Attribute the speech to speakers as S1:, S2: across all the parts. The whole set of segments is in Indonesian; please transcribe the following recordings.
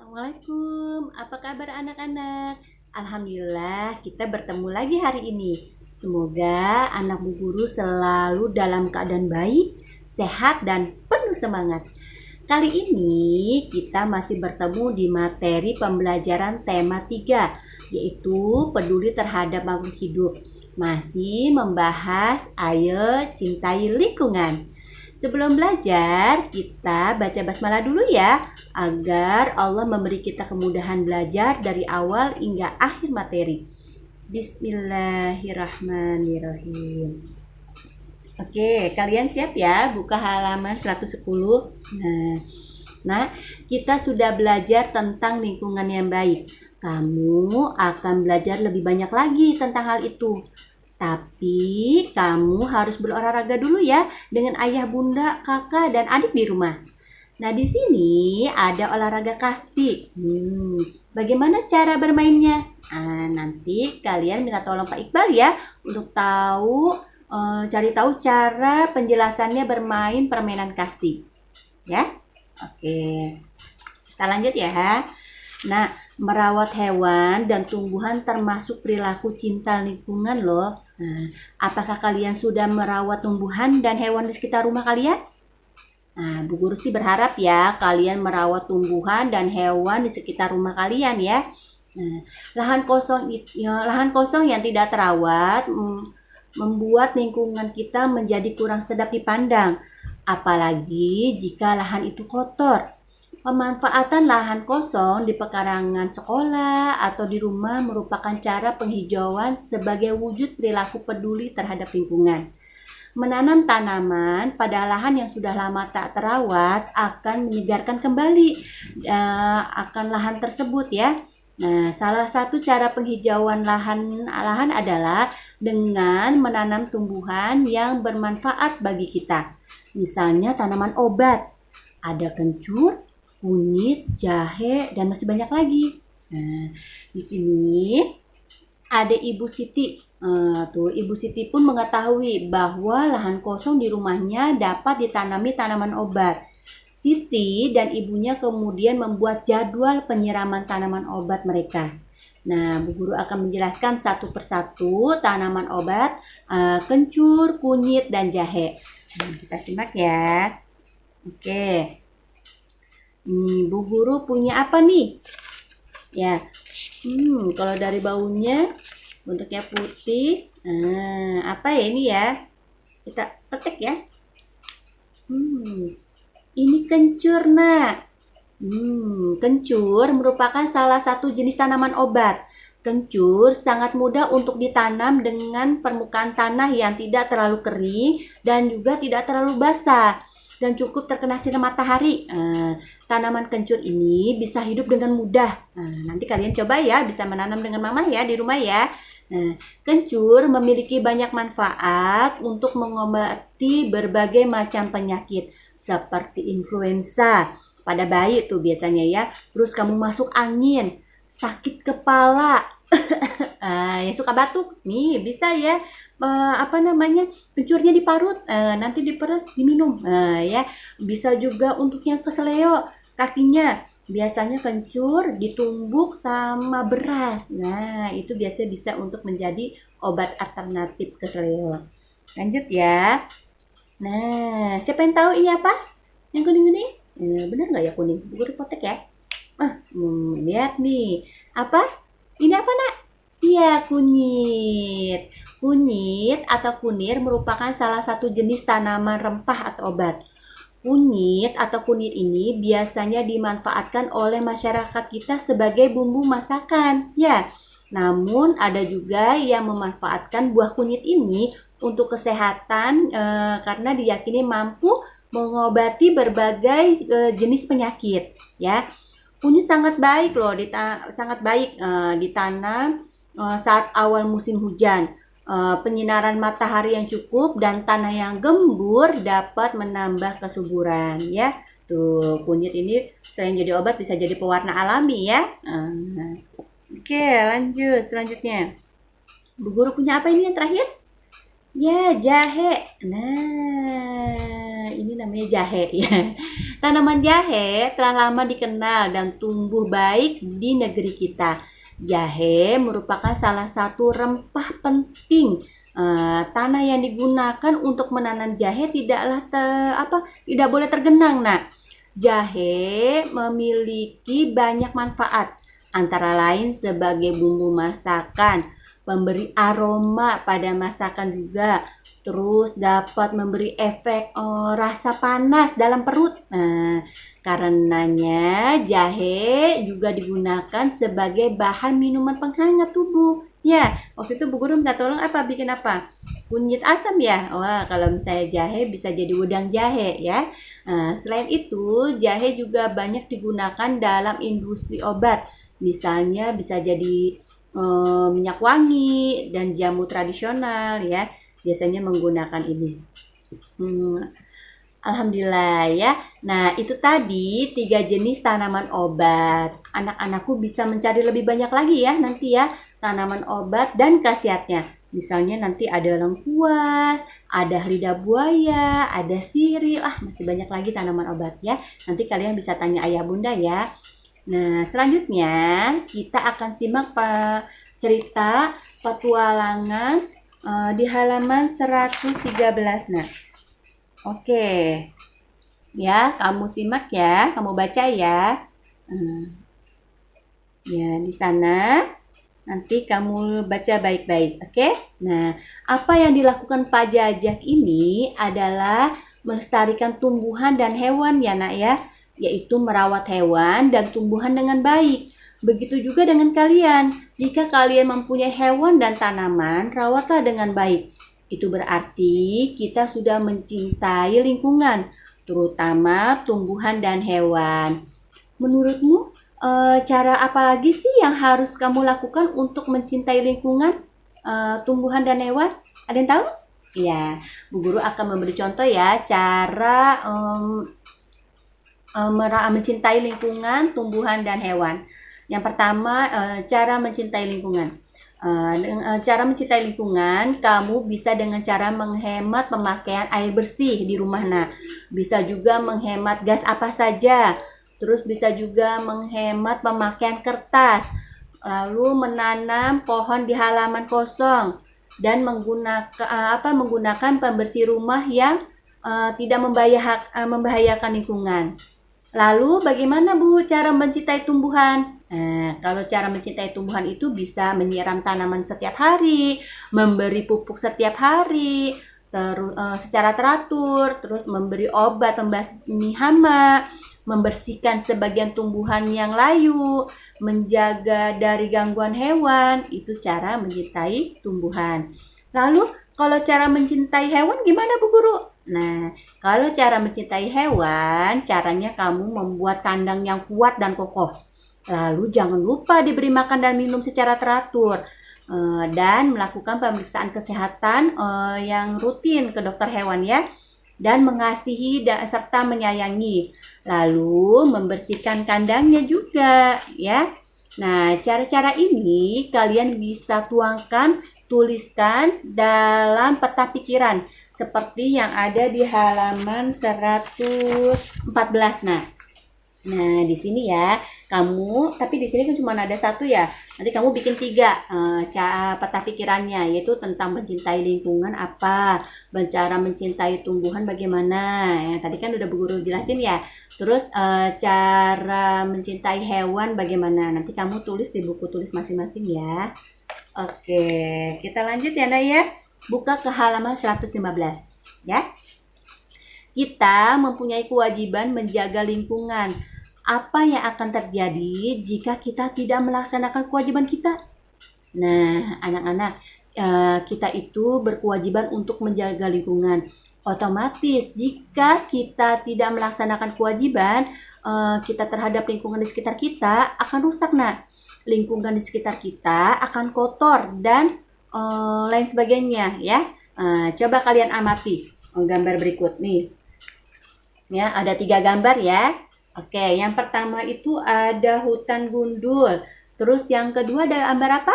S1: Assalamualaikum, apa kabar anak-anak? Alhamdulillah kita bertemu lagi hari ini. Semoga anak Bu Guru selalu dalam keadaan baik, sehat, dan penuh semangat. Kali ini kita masih bertemu di materi pembelajaran tema 3, yaitu peduli terhadap makhluk hidup. Masih membahas ayo cintai lingkungan. Sebelum belajar, kita baca basmalah dulu ya, agar Allah memberi kita kemudahan belajar dari awal hingga akhir materi. Bismillahirrahmanirrahim. Oke, kalian siap ya? Buka halaman 110. Nah, kita sudah belajar tentang lingkungan yang baik. Kamu akan belajar lebih banyak lagi tentang hal itu. Tapi kamu harus berolahraga dulu ya dengan ayah, bunda, kakak, dan adik di rumah. Nah, di sini ada olahraga kasti. Bagaimana cara bermainnya? Nanti kalian minta tolong Pak Iqbal ya untuk cari tahu cara penjelasannya bermain permainan kasti. Ya, oke. Kita lanjut ya. Nah, merawat hewan dan tumbuhan termasuk perilaku cinta lingkungan loh. Nah, apakah kalian sudah merawat tumbuhan dan hewan di sekitar rumah kalian? Nah, Bu Guru sih berharap ya kalian merawat tumbuhan dan hewan di sekitar rumah kalian ya. Nah, lahan kosong yang tidak terawat membuat lingkungan kita menjadi kurang sedap dipandang. Apalagi jika lahan itu kotor. Pemanfaatan lahan kosong di pekarangan sekolah atau di rumah merupakan cara penghijauan sebagai wujud perilaku peduli terhadap lingkungan. Menanam tanaman pada lahan yang sudah lama tak terawat akan menyegarkan kembali akan lahan tersebut ya. Nah, salah satu cara penghijauan lahan adalah dengan menanam tumbuhan yang bermanfaat bagi kita. Misalnya tanaman obat. Ada kencur, kunyit, jahe, dan masih banyak lagi. Nah, di sini ada Ibu Siti. Ibu Siti pun mengetahui bahwa lahan kosong di rumahnya dapat ditanami tanaman obat. Siti dan ibunya kemudian membuat jadwal penyiraman tanaman obat mereka. Nah, Bu Guru akan menjelaskan satu persatu tanaman obat, kencur, kunyit, dan jahe. Kita simak ya. Oke. Bu Guru punya apa nih? Ya, kalau dari baunya bentuknya putih. Apa ya ini ya? Kita petik ya. Ini kencur, Nak. Kencur merupakan salah satu jenis tanaman obat. Kencur sangat mudah untuk ditanam dengan permukaan tanah yang tidak terlalu kering dan juga tidak terlalu basah dan cukup terkena sinar matahari. Tanaman kencur ini bisa hidup dengan mudah. Nanti kalian coba ya, bisa menanam dengan mama ya di rumah ya. Kencur memiliki banyak manfaat untuk mengobati berbagai macam penyakit seperti influenza pada bayi tuh biasanya ya. Terus kamu masuk angin, sakit kepala, yang suka batuk nih bisa ya kencurnya diparut, nanti diperes diminum, ya bisa juga untuk yang keseleo kakinya biasanya kencur ditumbuk sama beras. Nah itu biasanya bisa untuk menjadi obat alternatif keseleo. Lanjut ya. Nah siapa yang tahu ini apa yang kuning-kuning? Benar nggak ya kuning? Guru potek ya. Lihat nih apa ini apa nak? Iya, kunyit. Kunyit atau kunir merupakan salah satu jenis tanaman rempah atau obat. Kunyit atau kunir ini biasanya dimanfaatkan oleh masyarakat kita sebagai bumbu masakan. Ya, namun ada juga yang memanfaatkan buah kunyit ini untuk kesehatan karena diyakini mampu mengobati berbagai jenis penyakit. Ya, kunyit sangat baik loh, ditanam saat awal musim hujan. Penyinaran matahari yang cukup dan tanah yang gembur dapat menambah kesuburan ya. Tuh, kunyit ini selain jadi obat bisa jadi pewarna alami ya. Oke, lanjut selanjutnya. Bu Guru punya apa ini yang terakhir? Ya, jahe. Nah, ini namanya jahe ya. Tanaman jahe telah lama dikenal dan tumbuh baik di negeri kita. Jahe merupakan salah satu rempah penting. Tanah yang digunakan untuk menanam jahe tidak boleh tergenang. Nah, jahe memiliki banyak manfaat, antara lain sebagai bumbu masakan, memberi aroma pada masakan juga, terus dapat memberi efek rasa panas dalam perut. Nah, karenanya jahe juga digunakan sebagai bahan minuman penghangat tubuh. Ya, waktu itu Bu Guru minta tolong bikin apa? Kunyit asam ya. Wah, kalau misalnya jahe bisa jadi udang jahe ya. Nah, selain itu, jahe juga banyak digunakan dalam industri obat. Misalnya bisa jadi minyak wangi dan jamu tradisional ya. Biasanya menggunakan ini. Alhamdulillah ya. Nah, itu tadi 3 jenis tanaman obat. Anak-anakku bisa mencari lebih banyak lagi ya nanti ya tanaman obat dan khasiatnya. Misalnya nanti ada lengkuas, ada lidah buaya, ada sirih, masih banyak lagi tanaman obat ya. Nanti kalian bisa tanya ayah bunda ya. Nah, selanjutnya kita akan simak cerita petualangan di halaman 113. Nah, oke. Ya, kamu simak ya, kamu baca ya. Ya, di sana nanti kamu baca baik-baik, oke? Nah, apa yang dilakukan Pak Jajak ini adalah melestarikan tumbuhan dan hewan ya nak ya, yaitu merawat hewan dan tumbuhan dengan baik. Begitu juga dengan kalian, jika kalian mempunyai hewan dan tanaman, rawatlah dengan baik. Itu berarti kita sudah mencintai lingkungan, terutama tumbuhan dan hewan. Menurutmu, cara apa lagi sih yang harus kamu lakukan untuk mencintai lingkungan, tumbuhan dan hewan? Ada yang tahu? Ya, Bu Guru akan memberi contoh ya cara mencintai lingkungan, tumbuhan dan hewan. Yang pertama, cara mencintai lingkungan. Cara mencintai lingkungan, kamu bisa dengan cara menghemat pemakaian air bersih di rumah. Nah, bisa juga menghemat gas apa saja. Terus bisa juga menghemat pemakaian kertas, lalu menanam pohon di halaman kosong dan menggunakan pembersih rumah yang tidak membahayakan lingkungan. Lalu bagaimana Bu cara mencintai tumbuhan? Nah, kalau cara mencintai tumbuhan itu bisa menyiram tanaman setiap hari, memberi pupuk setiap hari, secara teratur, terus memberi obat pembasmi hama, membersihkan sebagian tumbuhan yang layu, menjaga dari gangguan hewan, itu cara mencintai tumbuhan. Lalu, kalau cara mencintai hewan gimana Bu Guru? Nah, kalau cara mencintai hewan, caranya kamu membuat kandang yang kuat dan kokoh. Lalu jangan lupa diberi makan dan minum secara teratur. Dan melakukan pemeriksaan kesehatan yang rutin ke dokter hewan ya. Dan mengasihi serta menyayangi. Lalu membersihkan kandangnya juga ya. Nah, cara-cara ini kalian bisa tuliskan dalam peta pikiran seperti yang ada di halaman 114. Nah, di sini ya, tapi di sini kan cuma ada 1 ya. Nanti kamu bikin 3 peta pikirannya, yaitu tentang mencintai lingkungan apa, cara mencintai tumbuhan bagaimana. Ya, tadi kan udah Bu Guru jelasin ya. Terus cara mencintai hewan bagaimana. Nanti kamu tulis di buku tulis masing-masing ya. Oke, kita lanjut ya Nak ya. Buka ke halaman 115 ya. Kita mempunyai kewajiban menjaga lingkungan. Apa yang akan terjadi jika kita tidak melaksanakan kewajiban kita? Nah, anak-anak, kita itu berkewajiban untuk menjaga lingkungan. Otomatis jika kita tidak melaksanakan kewajiban kita terhadap lingkungan di sekitar kita akan rusak. Nah, lingkungan di sekitar kita akan kotor dan lain sebagainya ya. Coba kalian amati gambar berikut nih. Ya, ada 3 gambar ya. Oke, yang pertama itu ada hutan gundul. Terus yang kedua ada gambar apa?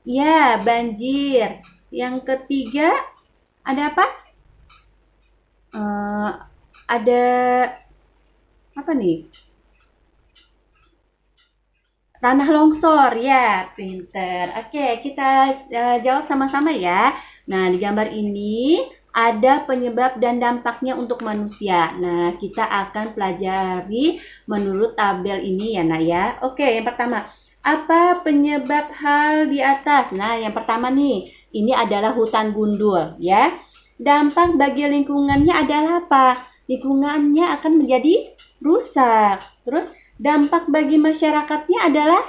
S1: Ya, banjir. Yang ketiga ada apa? ada apa nih? Tanah longsor, ya, pinter. Oke, kita jawab sama-sama ya. Nah, di gambar ini ada penyebab dan dampaknya untuk manusia. Nah, kita akan pelajari menurut tabel ini ya, Nak ya. Oke, yang pertama, apa penyebab hal di atas? Nah, yang pertama nih, ini adalah hutan gundul ya. Dampak bagi lingkungannya adalah apa? Lingkungannya akan menjadi rusak. Terus dampak bagi masyarakatnya adalah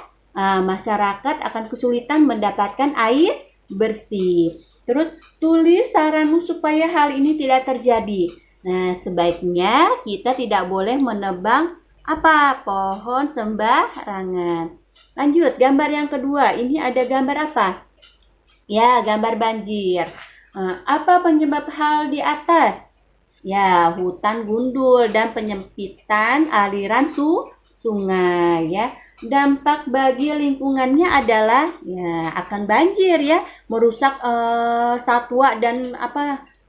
S1: masyarakat akan kesulitan mendapatkan air bersih. Terus tulis saranmu supaya hal ini tidak terjadi. Nah, sebaiknya kita tidak boleh menebang pohon sembarangan. Lanjut, gambar yang kedua. Ini ada gambar apa? Ya, gambar banjir. Apa penyebab hal di atas? Ya, hutan gundul dan penyempitan aliran sungai ya. Dampak bagi lingkungannya adalah ya akan banjir ya, merusak satwa dan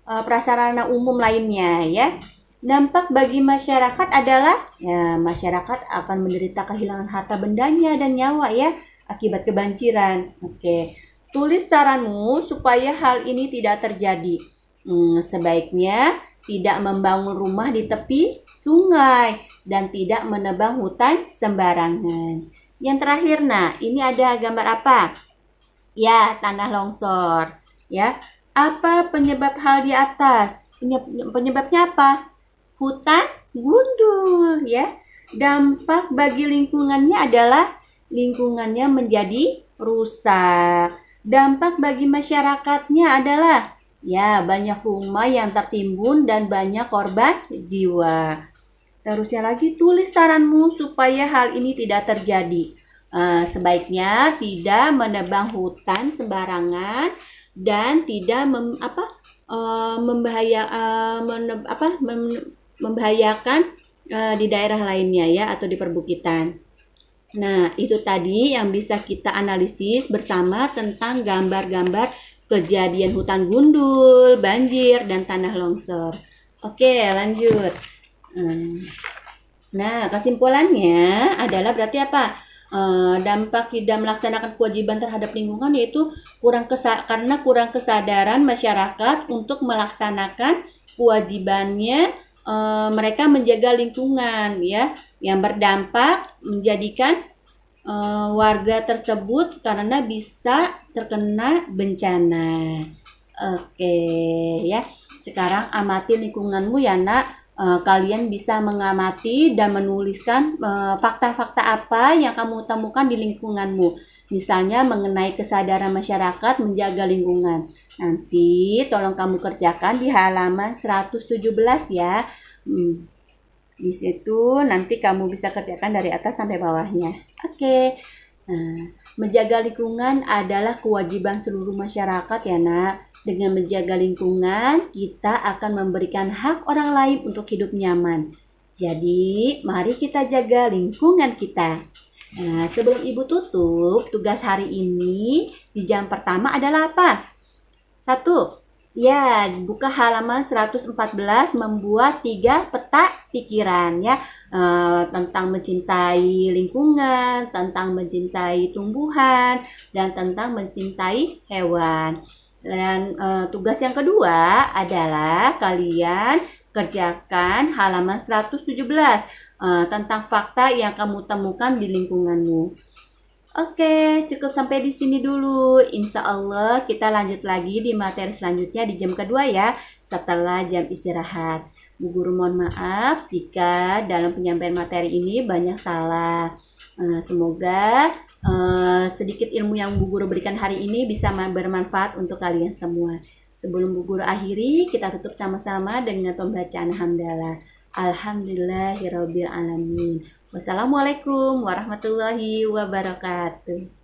S1: prasarana umum lainnya ya. Dampak bagi masyarakat adalah ya masyarakat akan menderita kehilangan harta bendanya dan nyawa ya akibat kebanjiran. Oke. Tulis saranmu supaya hal ini tidak terjadi. Sebaiknya tidak membangun rumah di tepi sungai dan tidak menebang hutan sembarangan. Yang terakhir, nah, ini ada gambar apa? Ya, tanah longsor. Ya, apa penyebab hal di atas? Penyebabnya apa? Hutan gundul, ya. Dampak bagi lingkungannya adalah lingkungannya menjadi rusak. Dampak bagi masyarakatnya adalah ya banyak rumah yang tertimbun dan banyak korban jiwa. Terusnya lagi, tulis saranmu supaya hal ini tidak terjadi. Sebaiknya tidak menebang hutan sembarangan dan tidak membahayakan di daerah lainnya ya atau di perbukitan. Nah, itu tadi yang bisa kita analisis bersama tentang gambar-gambar kejadian hutan gundul, banjir, dan tanah longsor. Oke, lanjut. Nah, kesimpulannya adalah berarti apa? Dampak tidak melaksanakan kewajiban terhadap lingkungan yaitu karena kurang kesadaran masyarakat untuk melaksanakan kewajibannya mereka menjaga lingkungan ya yang berdampak menjadikan warga tersebut karena bisa terkena bencana. Oke ya. Sekarang amati lingkunganmu ya Nak. Kalian bisa mengamati dan menuliskan fakta-fakta apa yang kamu temukan di lingkunganmu. Misalnya mengenai kesadaran masyarakat menjaga lingkungan. Nanti tolong kamu kerjakan di halaman 117 ya. Di situ nanti kamu bisa kerjakan dari atas sampai bawahnya. Oke. Nah, menjaga lingkungan adalah kewajiban seluruh masyarakat ya Nak. Dengan menjaga lingkungan, kita akan memberikan hak orang lain untuk hidup nyaman. Jadi, mari kita jaga lingkungan kita. Nah, sebelum Ibu tutup, tugas hari ini di jam pertama adalah apa? 1. Ya, buka halaman 114 membuat 3 peta pikiran ya tentang mencintai lingkungan, tentang mencintai tumbuhan, dan tentang mencintai hewan. Dan tugas yang kedua adalah kalian kerjakan halaman 117 tentang fakta yang kamu temukan di lingkunganmu. Oke, cukup sampai di sini dulu. Insya Allah kita lanjut lagi di materi selanjutnya di jam kedua ya, setelah jam istirahat. Bu Guru mohon maaf jika dalam penyampaian materi ini banyak salah. Semoga sedikit ilmu yang Bu Guru berikan hari ini bisa bermanfaat untuk kalian semua. Sebelum Bu Guru akhiri, kita tutup sama-sama dengan pembacaan hamdalah. Alhamdulillahirabbil alamin. Wassalamualaikum warahmatullahi wabarakatuh.